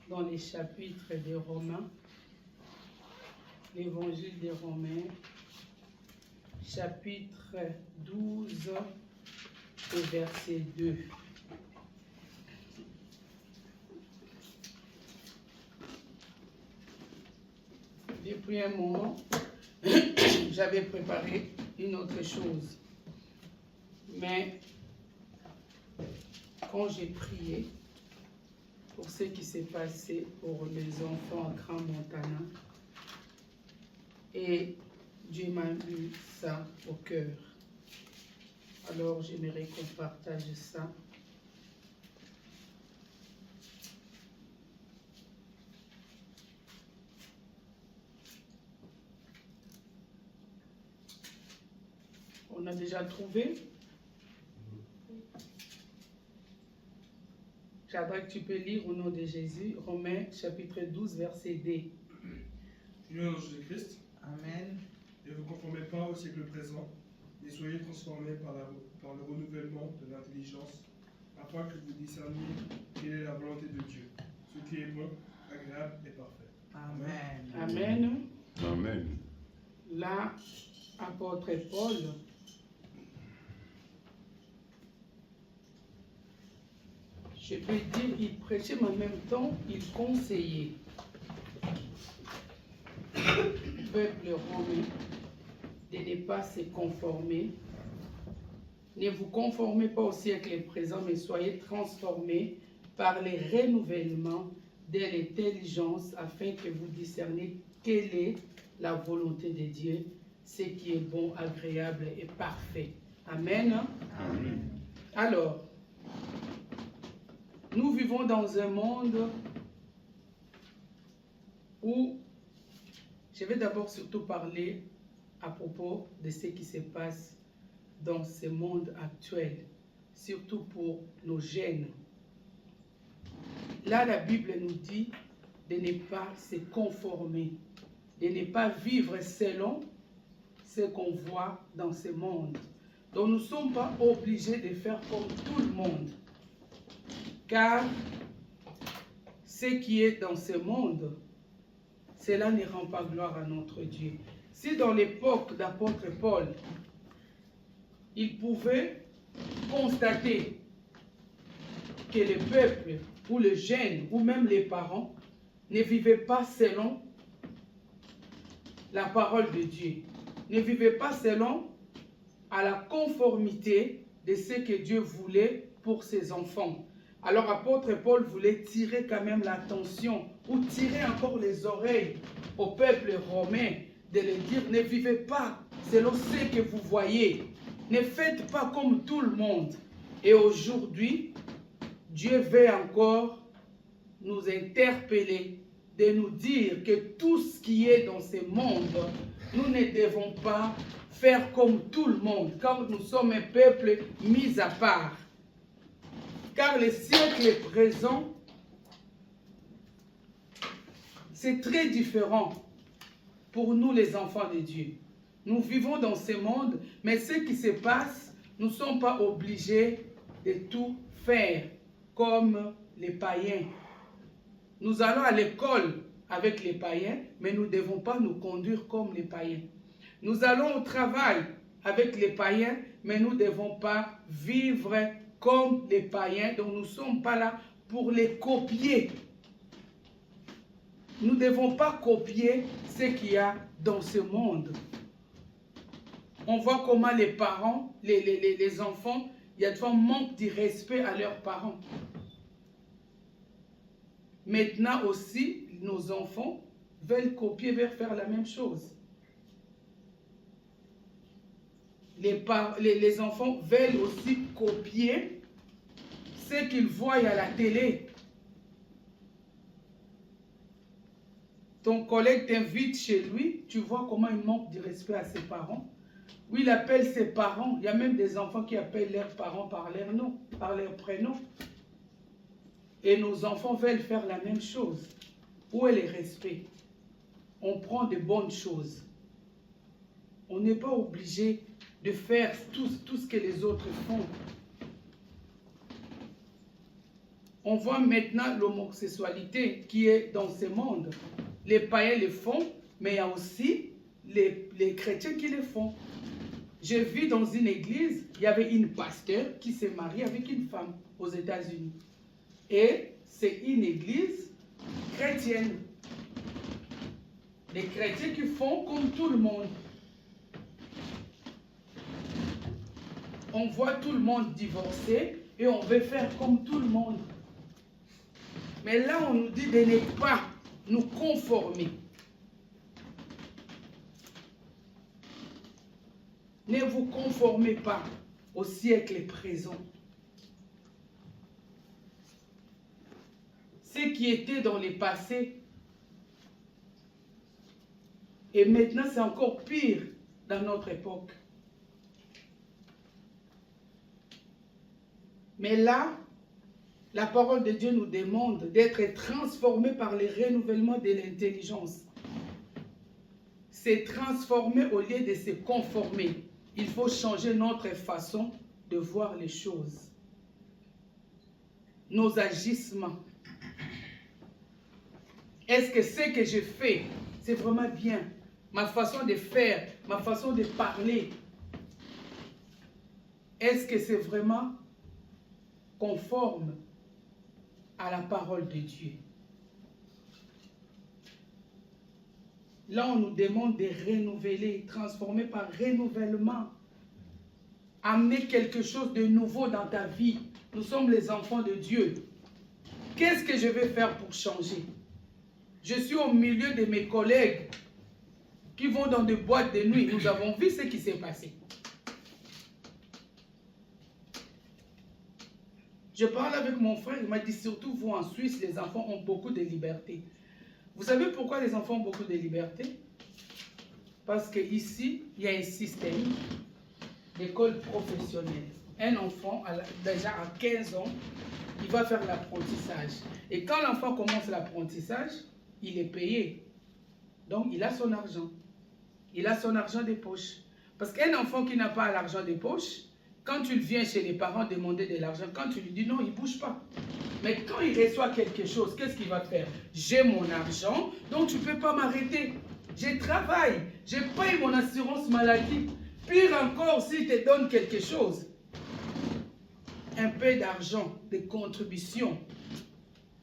Dans les chapitres des Romains, l'évangile des Romains, chapitre 12 et verset 2. Depuis un moment, j'avais préparé une autre chose. Mais quand j'ai prié pour ce qui s'est passé pour les enfants à Grand Montana, et Dieu m'a mis ça au cœur. Alors j'aimerais qu'on partage ça. On a déjà trouvé? J'aimerais que tu peux lire au nom de Jésus, Romains chapitre 12, verset D. Seigneur Jésus-Christ, Amen. ne vous conformez pas au siècle présent, mais soyez transformés par le renouvellement de l'intelligence, afin que vous discerniez quelle est la volonté de Dieu, ce qui est bon, agréable et parfait. Amen. Amen. Amen. Là, apôtre Paul je peux dire, il prêchait, mais en même temps, il conseillait le peuple romain de ne pas se conformer. Ne vous conformez pas au siècle présent, mais soyez transformés par les renouvellements de l'intelligence afin que vous discerniez quelle est la volonté de Dieu, ce qui est bon, agréable et parfait. Amen. Amen. Alors, nous vivons dans un monde où, je vais d'abord surtout parler à propos de ce qui se passe dans ce monde actuel, surtout pour nos jeunes. Là, la Bible nous dit de ne pas se conformer, de ne pas vivre selon ce qu'on voit dans ce monde. Donc, nous ne sommes pas obligés de faire comme tout le monde. Car ce qui est dans ce monde, cela ne rend pas gloire à notre Dieu. Si dans l'époque d'apôtre Paul, il pouvait constater que le peuple ou les jeunes ou même les parents ne vivaient pas selon la parole de Dieu, ne vivaient pas selon à la conformité de ce que Dieu voulait pour ses enfants. Alors apôtre Paul voulait tirer quand même l'attention ou tirer encore les oreilles au peuple romain de leur dire ne vivez pas selon ce que vous voyez, ne faites pas comme tout le monde. Et aujourd'hui, Dieu veut encore nous interpeller, de nous dire que tout ce qui est dans ce monde, nous ne devons pas faire comme tout le monde, car nous sommes un peuple mis à part. Car le siècle présent, c'est très différent pour nous les enfants de Dieu. Nous vivons dans ce monde, mais ce qui se passe, nous ne sommes pas obligés de tout faire comme les païens. Nous allons à l'école avec les païens, mais nous ne devons pas nous conduire comme les païens. Nous allons au travail avec les païens, mais nous ne devons pas vivre comme les païens, donc nous ne sommes pas là pour les copier. Nous ne devons pas copier ce qu'il y a dans ce monde. On voit comment les parents, les enfants, il y a des fois manque de respect à leurs parents. Maintenant aussi, nos enfants veulent copier, veulent faire la même chose. Les enfants veulent aussi copier ce qu'ils voient à la télé. Ton collègue t'invite chez lui, tu vois comment il manque de respect à ses parents. Oui, il appelle ses parents. Il y a même des enfants qui appellent leurs parents par leur nom, par leur prénom. Et nos enfants veulent faire la même chose. Où est le respect? On prend de bonnes choses. On n'est pas obligé de faire tout ce que les autres font. On voit maintenant l'homosexualité qui est dans ce monde. Les païens le font, mais il y a aussi les chrétiens qui le font. J'ai vu dans une église, il y avait une pasteur qui s'est mariée avec une femme aux États-Unis. Et c'est une église chrétienne. Les chrétiens qui font comme tout le monde. On voit tout le monde divorcer et on veut faire comme tout le monde. Mais là, on nous dit de ne pas nous conformer. Ne vous conformez pas au siècle présent. Ce qui était dans le passé, et maintenant c'est encore pire dans notre époque. Mais là, la parole de Dieu nous demande d'être transformés par le renouvellement de l'intelligence. C'est transformer au lieu de se conformer. Il faut changer notre façon de voir les choses. Nos agissements. Est-ce que ce que je fais, c'est vraiment bien? Ma façon de faire, ma façon de parler, est-ce que c'est vraiment conforme à la parole de Dieu? Là, on nous demande de renouveler, transformer par renouvellement. Amener quelque chose de nouveau dans ta vie. Nous sommes les enfants de Dieu. Qu'est-ce que je vais faire pour changer? Je suis au milieu de mes collègues qui vont dans des boîtes de nuit. Nous avons vu ce qui s'est passé. Je parle avec mon frère, il m'a dit surtout vous en Suisse, les enfants ont beaucoup de liberté. Vous savez pourquoi les enfants ont beaucoup de liberté? Parce qu'ici, il y a un système d'école professionnelle. Un enfant, déjà à 15 ans, il va faire l'apprentissage. Et quand l'enfant commence l'apprentissage, il est payé. Donc, il a son argent. Il a son argent de poche. Parce qu'un enfant qui n'a pas l'argent de poche, quand tu viens chez les parents demander de l'argent, quand tu lui dis non, il ne bouge pas. Mais quand il reçoit quelque chose, qu'est-ce qu'il va faire? J'ai mon argent, donc tu ne peux pas m'arrêter. Je travaille, je paye mon assurance maladie. Pire encore, s'il te donne quelque chose, un peu d'argent, de contribution,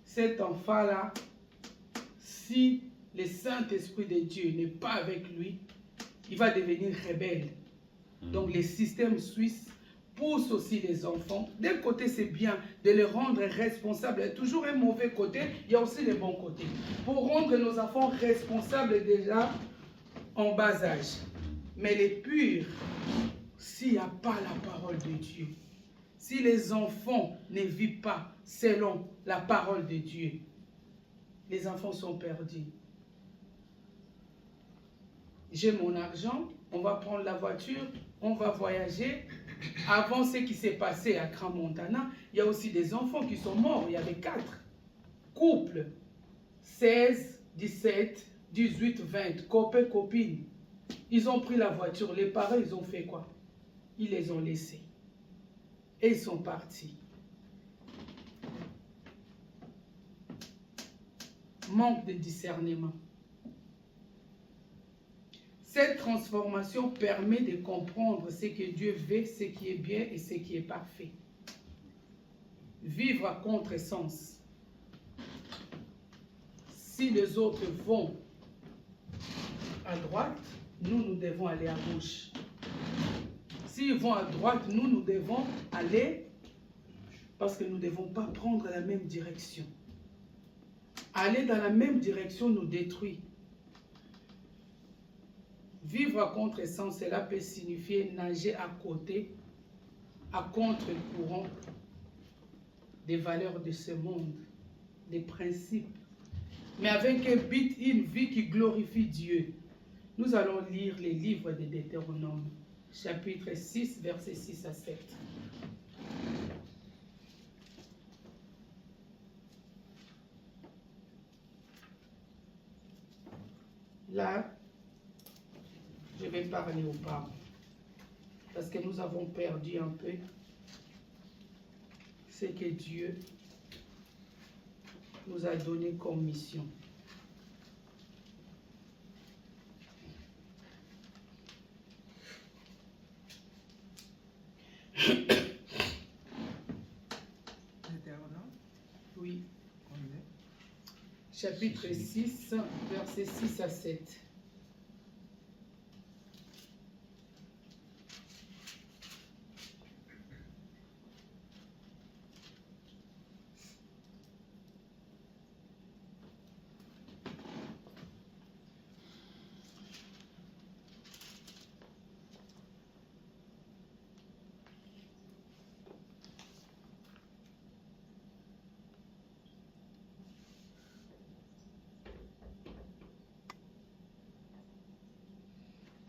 cet enfant-là, si le Saint-Esprit de Dieu n'est pas avec lui, il va devenir rebelle. Donc les systèmes suisses poussent aussi les enfants. D'un côté, c'est bien de les rendre responsables. Il y a toujours un mauvais côté, il y a aussi les bons côtés. Pour rendre nos enfants responsables déjà en bas âge. Mais les purs, s'il n'y a pas la parole de Dieu, si les enfants ne vivent pas selon la parole de Dieu, les enfants sont perdus. J'ai mon argent, on va prendre la voiture, on va voyager. Avant ce qui s'est passé à Grand Montana, il y a aussi des enfants qui sont morts. Il y avait 4 couples, 16, 17, 18, 20, copains, copines. Ils ont pris la voiture. Les parents, ils ont fait quoi? Ils les ont laissés. Et ils sont partis. Manque de discernement. Cette transformation permet de comprendre ce que Dieu veut, ce qui est bien et ce qui est parfait. Vivre à contresens. Si les autres vont à droite, nous devons aller à gauche. S'ils vont à droite, nous devons aller parce que nous ne devons pas prendre la même direction. Aller dans la même direction nous détruit. Vivre à contresens, cela peut signifier nager à côté, à contre-courant des valeurs de ce monde, des principes, mais avec un but, une vie qui glorifie Dieu. Nous allons lire les livres de Deutéronome, chapitre 6, versets 6 à 7. Là, je vais parler aux parents. parce que nous avons perdu un peu ce que Dieu nous a donné comme mission. Oui. Chapitre 6, versets 6 à 7.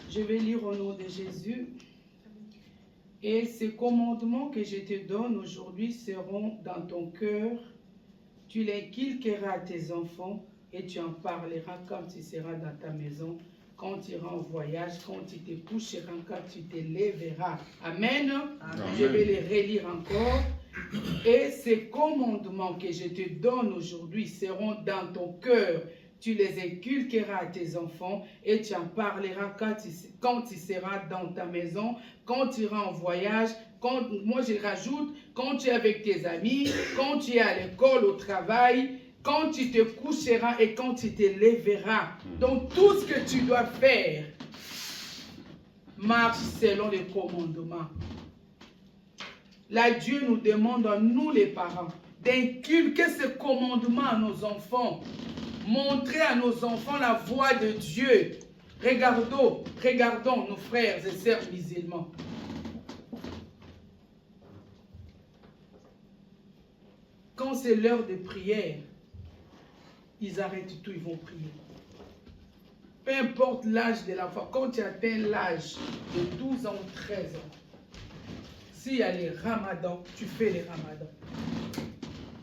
Je vais lire au nom de Jésus. Et ces commandements que je te donne aujourd'hui seront dans ton cœur. Tu les inculqueras à tes enfants et tu en parleras quand tu seras dans ta maison, quand tu iras en voyage, quand tu te coucheras, quand tu te lèveras. Amen. Amen. Je vais les relire encore. Et ces commandements que je te donne aujourd'hui seront dans ton cœur. Tu les inculqueras à tes enfants et tu en parleras quand tu seras dans ta maison, quand tu iras en voyage, moi je rajoute, quand tu es avec tes amis, quand tu es à l'école, au travail, quand tu te coucheras et quand tu te lèveras. Donc tout ce que tu dois faire marche selon les commandements. Là, Dieu nous demande à nous les parents d'inculquer ce commandement à nos enfants. Montrer à nos enfants la voie de Dieu. Regardons nos frères et sœurs musulmans. Quand c'est l'heure de prière, ils arrêtent tout, ils vont prier. Peu importe l'âge de l'enfant, quand tu atteins l'âge de 12 ans ou 13 ans, s'il y a les ramadans, tu fais les ramadans.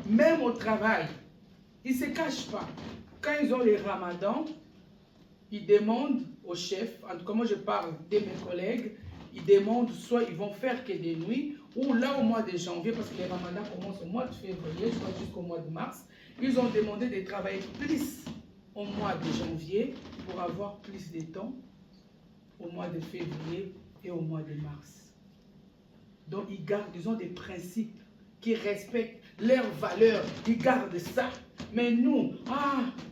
Même au travail, ils ne se cachent pas. Quand ils ont les ramadans, ils demandent au chef, en tout cas moi je parle de mes collègues, ils demandent soit ils vont faire que des nuits, ou là au mois de janvier, parce que les ramadans commencent au mois de février, soit jusqu'au mois de mars, ils ont demandé de travailler plus au mois de janvier pour avoir plus de temps au mois de février et au mois de mars. Donc ils ont des principes qui respectent leurs valeurs, ils gardent ça. Mais nous,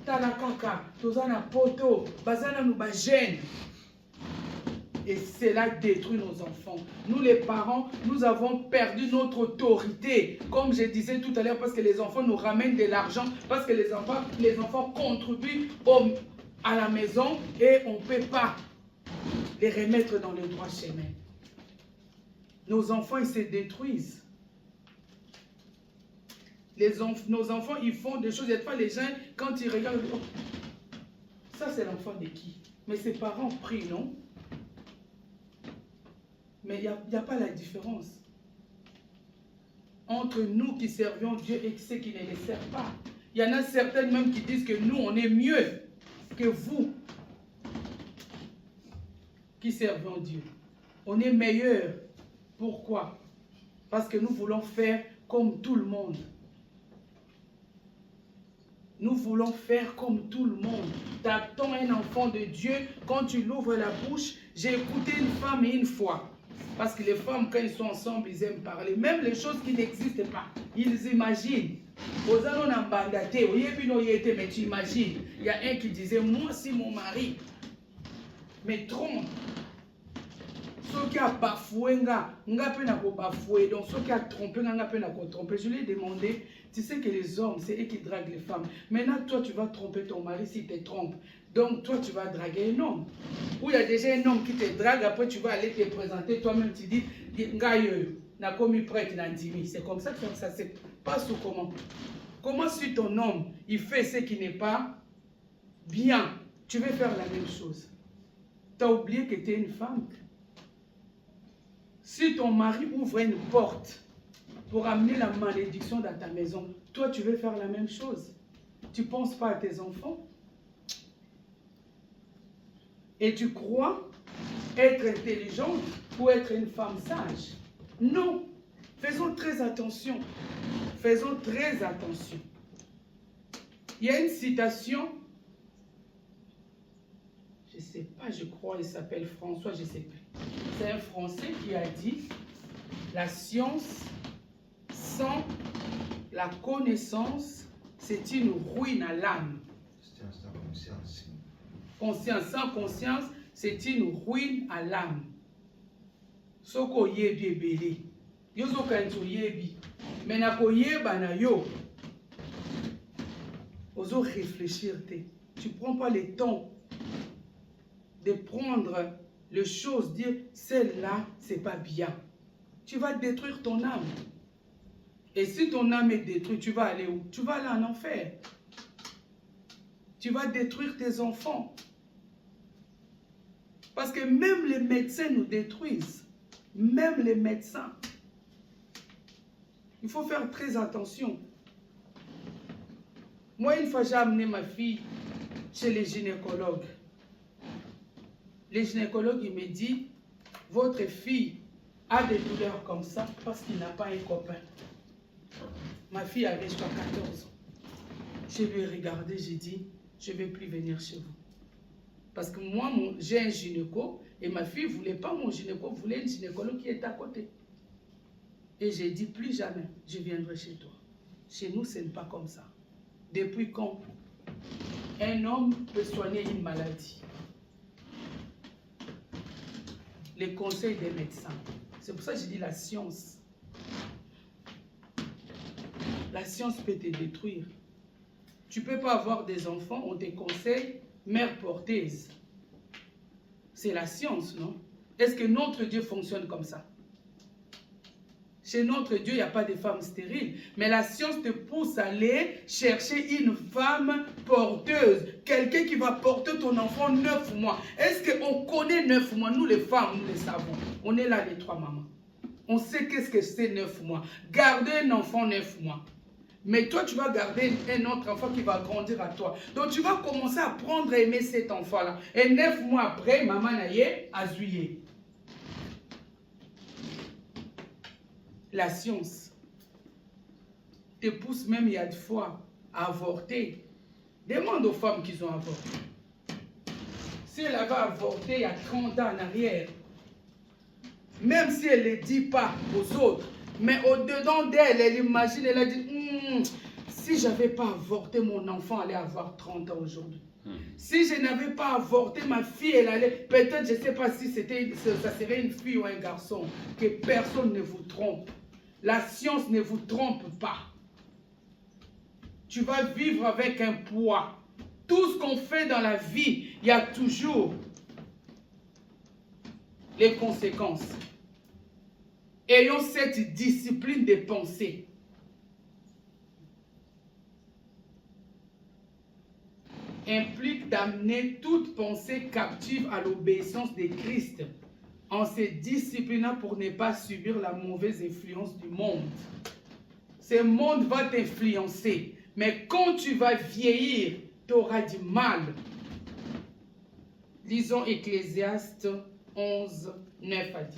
talakaka, tozana poto, bazana nous bagène. Et cela détruit nos enfants. Nous les parents, nous avons perdu notre autorité. Comme je disais tout à l'heure, parce que les enfants nous ramènent de l'argent, parce que les enfants contribuent à la maison et on ne peut pas les remettre dans le droit chemin. Nos enfants, ils se détruisent. Nos enfants, ils font des choses. Des fois, les gens, quand ils regardent, oh, ça c'est l'enfant de qui? Mais ses parents prient, non? Mais il n'y a pas la différence entre nous qui servions Dieu et ceux qui ne les servent pas. Il y en a certaines même qui disent que nous, on est mieux que vous qui servons Dieu. On est meilleurs. Pourquoi? Parce que nous voulons faire comme tout le monde. Nous voulons faire comme tout le monde. T'attends un enfant de Dieu, quand tu l'ouvres la bouche, j'ai écouté une femme une fois. Parce que les femmes, quand ils sont ensemble, ils aiment parler. Même les choses qui n'existent pas, ils imaginent. Mais tu imagines. Il y a un qui disait, moi si mon mari me trompe, ceux qui a bafoué, donc ceux qui a trompé, je lui ai demandé, tu sais que les hommes, c'est eux qui draguent les femmes. Maintenant, toi, tu vas tromper ton mari s'il te trompe. Donc, toi, tu vas draguer un homme. Ou il y a déjà un homme qui te drague, après tu vas aller te présenter, toi-même tu dis, n'a commis prêtre, c'est comme ça que ça se passe ou comment? Comment si ton homme, il fait ce qui n'est pas bien, tu veux faire la même chose? Tu as oublié que tu es une femme. Si ton mari ouvre une porte pour amener la malédiction dans ta maison, toi tu veux faire la même chose. Tu ne penses pas à tes enfants? Et tu crois être intelligente pour être une femme sage. Non. Faisons très attention. Faisons très attention. Il y a une citation, je ne sais pas, je crois, il s'appelle François, je ne sais plus. C'est un Français qui a dit, la science sans la connaissance, c'est une ruine à l'âme. Conscience sans conscience, c'est une ruine à l'âme. Soko yebi ebele. Yo zoka nto yebi. Mais na ko yeba na yo. Oso réfléchir te. Tu prends pas le temps de prendre les choses, dire celle-là, c'est pas bien. Tu vas détruire ton âme. Et si ton âme est détruite, tu vas aller où? Tu vas aller en enfer. Tu vas détruire tes enfants. Parce que même les médecins nous détruisent. Même les médecins. Il faut faire très attention. Moi, une fois, j'ai amené ma fille chez les gynécologues. Les gynécologues, ils me disent, votre fille a des douleurs comme ça parce qu'il n'a pas un copain. Ma fille avait jusqu'à 14 ans. Je lui ai regardé, j'ai dit, je ne vais plus venir chez vous. Parce que moi, j'ai un gynéco et ma fille ne voulait pas mon gynéco, voulait une gynécologue qui est à côté. Et j'ai dit, plus jamais, je viendrai chez toi. Chez nous, ce n'est pas comme ça. Depuis quand un homme peut soigner une maladie? Les conseils des médecins. C'est pour ça que je dis la science. La science peut te détruire. Tu ne peux pas avoir des enfants, on te conseille mère porteuse. C'est la science, non? Est-ce que notre Dieu fonctionne comme ça? Chez notre Dieu, il n'y a pas de femmes stériles. Mais la science te pousse à aller chercher une femme porteuse. Quelqu'un qui va porter ton enfant 9 mois. Est-ce qu'on connaît 9 mois? Nous, les femmes, nous le savons. On est là, les 3 mamans. On sait qu'est-ce que c'est 9 mois. Garder un enfant 9 mois. Mais toi, tu vas garder un autre enfant qui va grandir à toi. Donc, tu vas commencer à apprendre à aimer cet enfant-là. Et 9 mois après, maman naïe a zouillé. La science te pousse même, il y a des fois, à avorter. Demande aux femmes qui ont avorté. Si elle avait avorté il y a 30 ans en arrière, même si elle ne le dit pas aux autres, mais au-dedans d'elle, elle imagine, elle a dit, si je n'avais pas avorté, mon enfant allait avoir 30 ans aujourd'hui. Si je n'avais pas avorté, ma fille, elle allait, peut-être, je ne sais pas si ça serait une fille ou un garçon, que personne ne vous trompe. La science ne vous trompe pas. Tu vas vivre avec un poids. Tout ce qu'on fait dans la vie, il y a toujours les conséquences. Ayons cette discipline de pensée. Implique d'amener toute pensée captive à l'obéissance de Christ, en se disciplinant pour ne pas subir la mauvaise influence du monde. Ce monde va t'influencer, mais quand tu vas vieillir, tu auras du mal. Lisons Ecclésiaste 11, 9 à 10.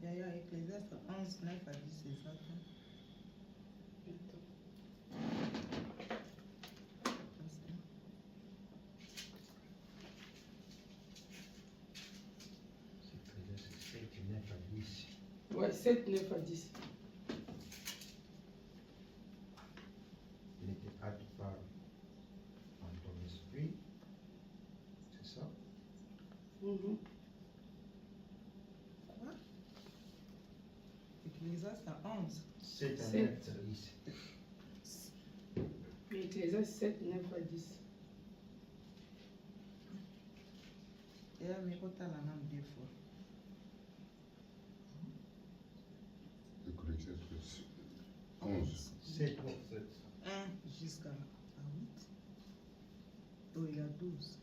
D'ailleurs, Ecclésiaste 11, 9 à 10, c'est ça. Ouais, 7, 9 à 10. Quoi? Ecclésiaste 11. 7 à 9, Sept. ça dit. Ecclésiaste 7, 9 à 10. Et là, mais quand t'as la langue 2 fois. Ecclésiaste 11. 7 pour 7. 1 jusqu'à 8. Oh, il y a 12.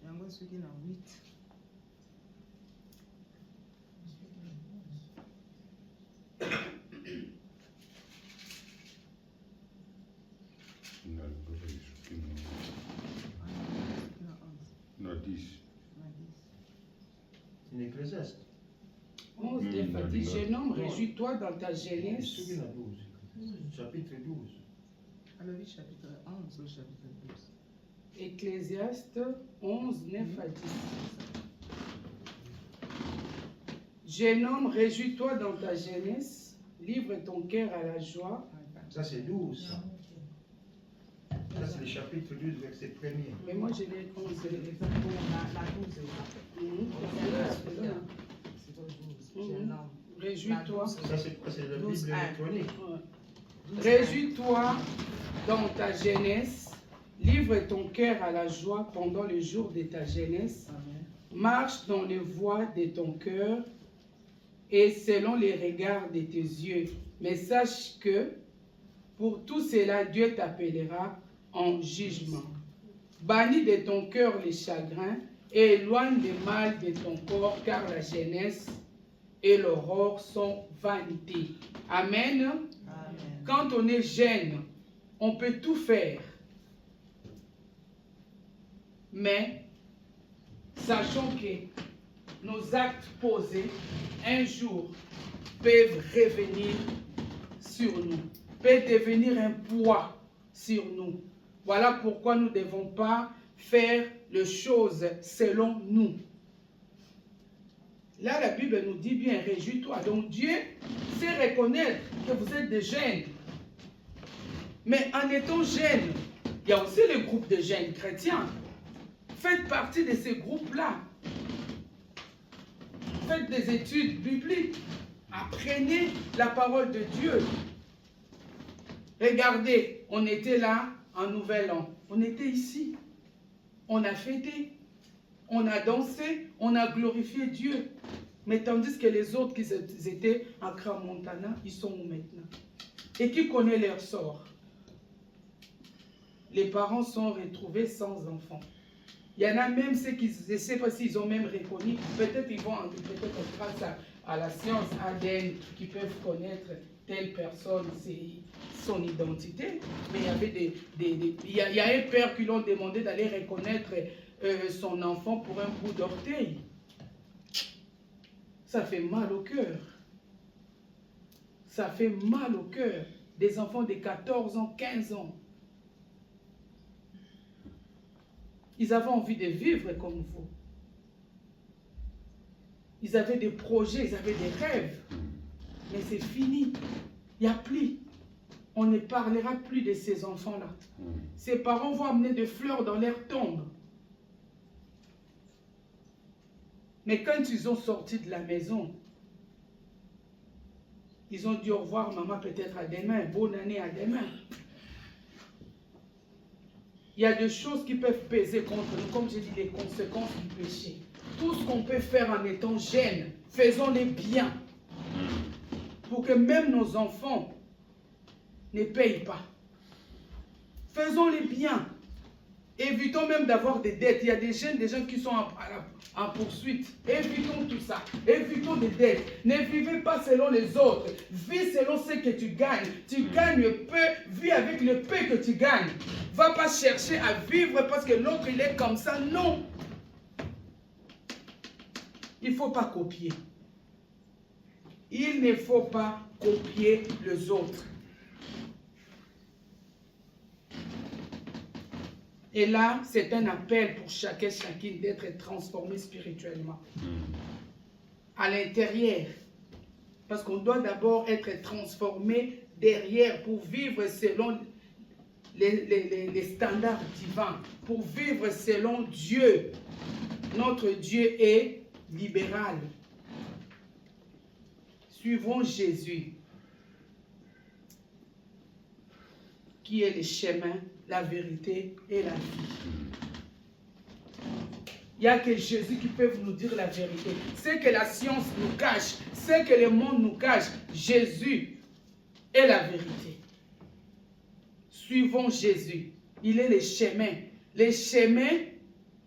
Yango soki na 8. Non, Soki na 11. non, 10. Na 10. C'est une ecclésiaste. 11, 9 à 10. Jeune homme, réjouis-toi dans ta C'est jeunesse. qui na 12. Chapitre 12. Alors, oui, chapitre 11 au chapitre 12. Ecclésiaste 11, 9 à 10. Jeune homme, réjouis-toi dans ta jeunesse. Livre ton cœur à la joie. Ça, c'est 12. Ça, c'est le chapitre 12, verset 1er. Mais moi, je l'ai 11. La 12 est là. Mhm. C'est au 12. Jeune homme. Réjouis-toi. Ça, c'est quoi? C'est la 12, Bible 1. électronique. Ouais. Réjouis-toi dans ta jeunesse. Livre ton cœur à la joie pendant le jour de ta jeunesse. Amen. Marche dans les voies de ton cœur et selon les regards de tes yeux. Mais sache que pour tout cela, Dieu t'appellera en jugement. Bannis de ton cœur les chagrins et éloigne le mal de ton corps, car la jeunesse et l'aurore sont vanité. Amen. Amen. Quand on est jeune, on peut tout faire. Mais sachons que nos actes posés, un jour, peuvent revenir sur nous, peuvent devenir un poids sur nous. Voilà pourquoi nous ne devons pas faire les choses selon nous. Là, la Bible nous dit bien, réjouis-toi. Donc Dieu sait reconnaître que vous êtes des jeunes. Mais en étant jeunes, il y a aussi le groupe de jeunes chrétiens. Faites partie de ces groupes-là. Faites des études bibliques. Apprenez la parole de Dieu. Regardez, on était là en Nouvel An. On était ici. On a fêté. On a dansé. On a glorifié Dieu. Mais tandis que les autres qui étaient à Cramontana, ils sont où maintenant? Et qui connaît leur sort? Les parents sont retrouvés sans enfants. Il y en a même ceux qui, je ne sais pas s'ils ont même reconnu, peut-être ils vont, peut-être grâce à la science ADN, qui peuvent connaître telle personne, son identité. Mais il y avait il y a un père qui l'ont demandé d'aller reconnaître son enfant pour un bout d'orteil. Ça fait mal au cœur. Ça fait mal au cœur. Des enfants de 14 ans, 15 ans. Ils avaient envie de vivre comme vous. Ils avaient des projets, ils avaient des rêves. Mais c'est fini. Il n'y a plus. On ne parlera plus de ces enfants-là. Ces parents vont amener des fleurs dans leur tombe. Mais quand ils ont sorti de la maison, ils ont dit au revoir, maman, peut-être à demain. Bonne année, à demain. Il y a des choses qui peuvent peser contre nous, comme je dis, les conséquences du péché. Tout ce qu'on peut faire en étant jeune, faisons-les bien. Pour que même nos enfants ne payent pas. Faisons-les bien. Évitons même d'avoir des dettes. Il y a des gens qui sont en poursuite. Évitons tout ça. Évitons des dettes. Ne vivez pas selon les autres. Vis selon ce que tu gagnes. Tu gagnes peu. Vis avec le peu que tu gagnes. Va pas chercher à vivre parce que l'autre il est comme ça. Non. Il ne faut pas copier. Il ne faut pas copier les autres. Et là, c'est un appel pour chacun, chacune d'être transformé spirituellement. À l'intérieur. Parce qu'on doit d'abord être transformé derrière pour vivre selon les standards divins. Pour vivre selon Dieu. Notre Dieu est libéral. Suivons Jésus, qui est le chemin, la vérité et la vie. Il n'y a que Jésus qui peut nous dire la vérité. Ce que la science nous cache, ce que le monde nous cache, Jésus est la vérité. Suivons Jésus. Il est le chemin. Le chemin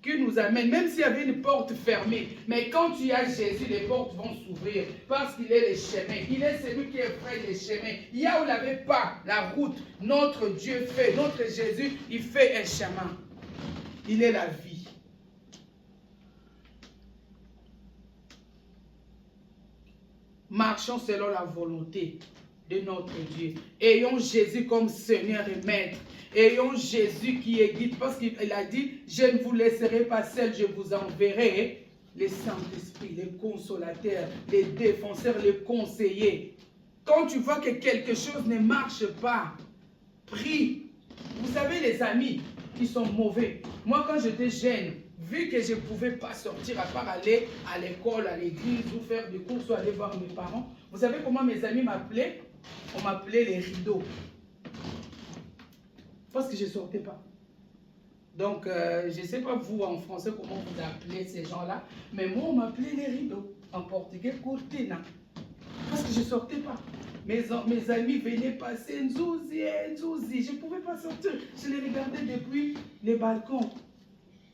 qui nous amène, même s'il y avait une porte fermée, mais quand tu as Jésus, les portes vont s'ouvrir parce qu'il est le chemin. Il est celui qui est près des chemins. Il y a où il n'avait pas la route, notre Dieu fait, notre Jésus, il fait un chemin. Il est la vie. Marchons selon la volonté de notre Dieu. Ayons Jésus comme Seigneur et Maître. Ayons Jésus qui est guide, parce qu'il a dit, je ne vous laisserai pas seul, je vous enverrai les Saint-Esprit, les consolateurs, les défenseurs, les conseillers. Quand tu vois que quelque chose ne marche pas, prie. Vous savez les amis qui sont mauvais. Moi quand j'étais jeune, vu que je ne pouvais pas sortir à part aller à l'école, à l'église, ou faire des courses, ou aller voir mes parents, vous savez comment mes amis m'appelaient? On m'appelait les rideaux. Parce que je ne sortais pas. Donc, je ne sais pas vous en français comment vous appelez ces gens-là, mais moi on m'appelait les rideaux. En portugais, cortina. Parce que je ne sortais pas. Mes amis venaient passer Nzouzi, Nzouzi. Je ne pouvais pas sortir. Je les regardais depuis les balcons.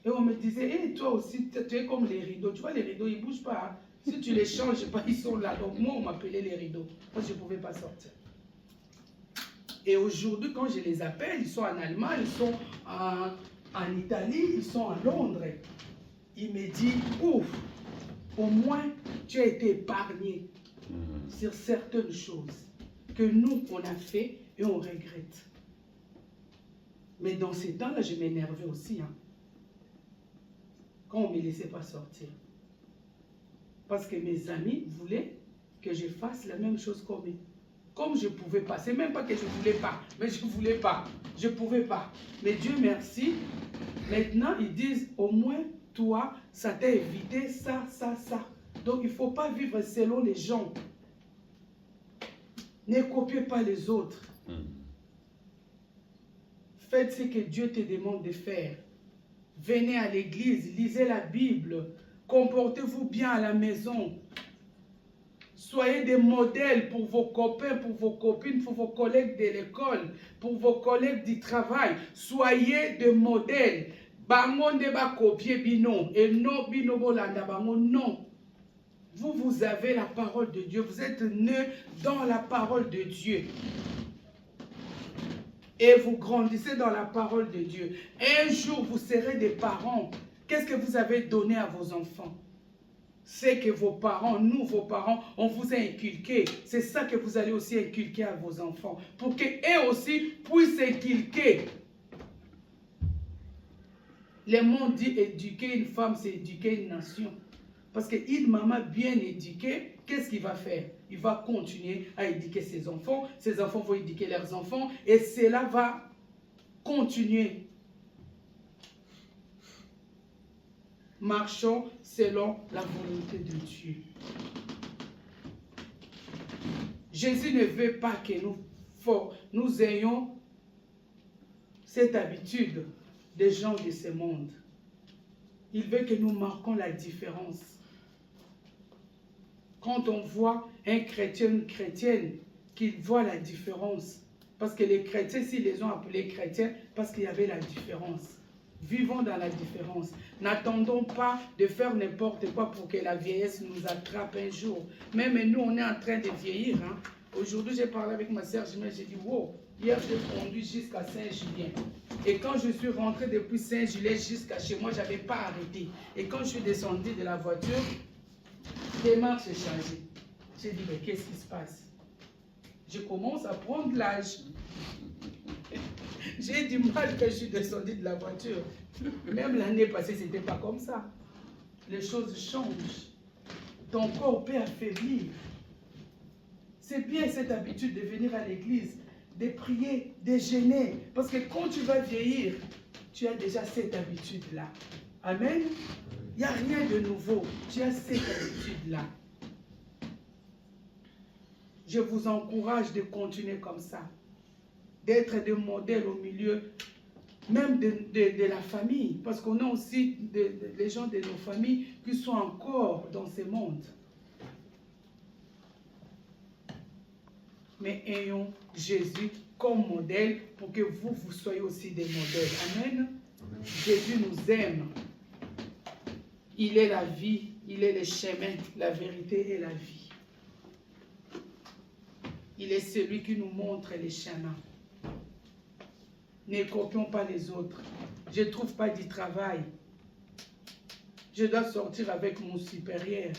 Et on me disait, hey, toi aussi, tu es comme les rideaux. Tu vois, les rideaux, ils ne bougent pas. Hein. Si tu les changes pas, ils sont là. Donc moi, on m'appelait les rideaux. Parce que je ne pouvais pas sortir. Et aujourd'hui, quand je les appelle, ils sont en Allemagne, ils sont en Italie, ils sont à Londres. Il me dit, ouf, au moins tu as été épargné sur certaines choses que nous, on a fait et on regrette. Mais dans ces temps-là, je m'énervais aussi. Hein, quand on ne me laissait pas sortir. Parce que mes amis voulaient que je fasse la même chose qu'eux. Comme je ne pouvais pas. C'est même pas que je ne voulais pas, mais je ne voulais pas. Je ne pouvais pas. Mais Dieu merci. Maintenant, ils disent, au moins, toi, ça t'a évité ça, ça, ça. Donc, il ne faut pas vivre selon les gens. Ne copiez pas les autres. Faites ce que Dieu te demande de faire. Venez à l'église, lisez la Bible. Comportez-vous bien à la maison. Soyez des modèles pour vos copains, pour vos copines, pour vos collègues de l'école, pour vos collègues du travail. Soyez des modèles. Bango ne ba copier bino et non bino bolanda bango non. Vous avez la parole de Dieu. Vous êtes nés dans la parole de Dieu. Et vous grandissez dans la parole de Dieu. Un jour, vous serez des parents. Qu'est-ce que vous avez donné à vos enfants? C'est que vos parents, nous, vos parents, on vous a inculqué. C'est ça que vous allez aussi inculquer à vos enfants. Pour qu'eux aussi puissent inculquer. Le monde dit éduquer une femme, c'est éduquer une nation. Parce qu'une maman bien éduquée, qu'est-ce qu'il va faire? Il va continuer à éduquer ses enfants vont éduquer leurs enfants, et cela va continuer. Marchons selon la volonté de Dieu. Jésus ne veut pas que nous ayons cette habitude des gens de ce monde. Il veut que nous marquons la différence. Quand on voit un chrétien, une chrétienne, qu'il voit la différence. Parce que les chrétiens, s'ils les ont appelés chrétiens, parce qu'il y avait la différence. Vivons dans la différence. N'attendons pas de faire n'importe quoi pour que la vieillesse nous attrape un jour. Même nous, on est en train de vieillir. Hein. Aujourd'hui, j'ai parlé avec ma sœur Jumelle, j'ai dit, wow, hier j'ai conduit jusqu'à Saint-Julien. Et quand je suis rentré depuis Saint-Julien jusqu'à chez moi, je n'avais pas arrêté. Et quand je suis descendu de la voiture, les marches ont changé. J'ai dit, mais qu'est-ce qui se passe? Je commence à prendre l'âge. J'ai du mal que je suis descendu de la voiture. Même l'année passée, ce n'était pas comme ça. Les choses changent. Ton corps peut affaiblir. C'est bien cette habitude de venir à l'église, de prier, de jeûner. Parce que quand tu vas vieillir, tu as déjà cette habitude-là. Amen. Il n'y a rien de nouveau. Tu as cette habitude-là. Je vous encourage de continuer comme ça. D'être des modèles au milieu, même de la famille. Parce qu'on a aussi les gens de nos familles qui sont encore dans ce monde. Mais ayons Jésus comme modèle pour que vous soyez aussi des modèles. Amen. Jésus nous aime. Il est la vie, il est le chemin, la vérité et la vie. Il est celui qui nous montre les chemins. Ne copions pas les autres. Je ne trouve pas du travail. Je dois sortir avec mon supérieur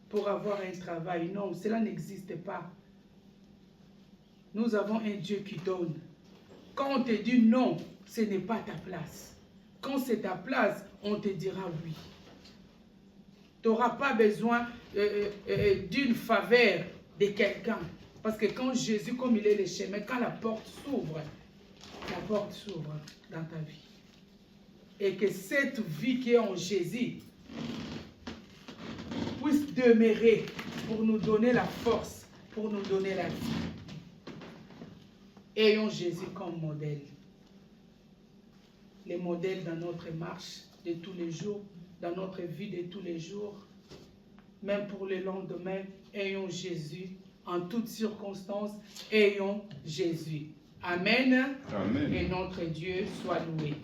pour avoir un travail. Non, cela n'existe pas. Nous avons un Dieu qui donne. Quand on te dit non, ce n'est pas ta place. Quand c'est ta place, on te dira oui. Tu n'auras pas besoin d'une faveur de quelqu'un. Parce que quand Jésus, comme il est le chemin, quand la porte s'ouvre dans ta vie. Et que cette vie qui est en Jésus puisse demeurer pour nous donner la force, pour nous donner la vie. Ayons Jésus comme modèle. Les modèles dans notre marche de tous les jours, dans notre vie de tous les jours, même pour le lendemain, ayons Jésus. En toutes circonstances, ayons Jésus. Amen. Amen. Et notre Dieu soit loué.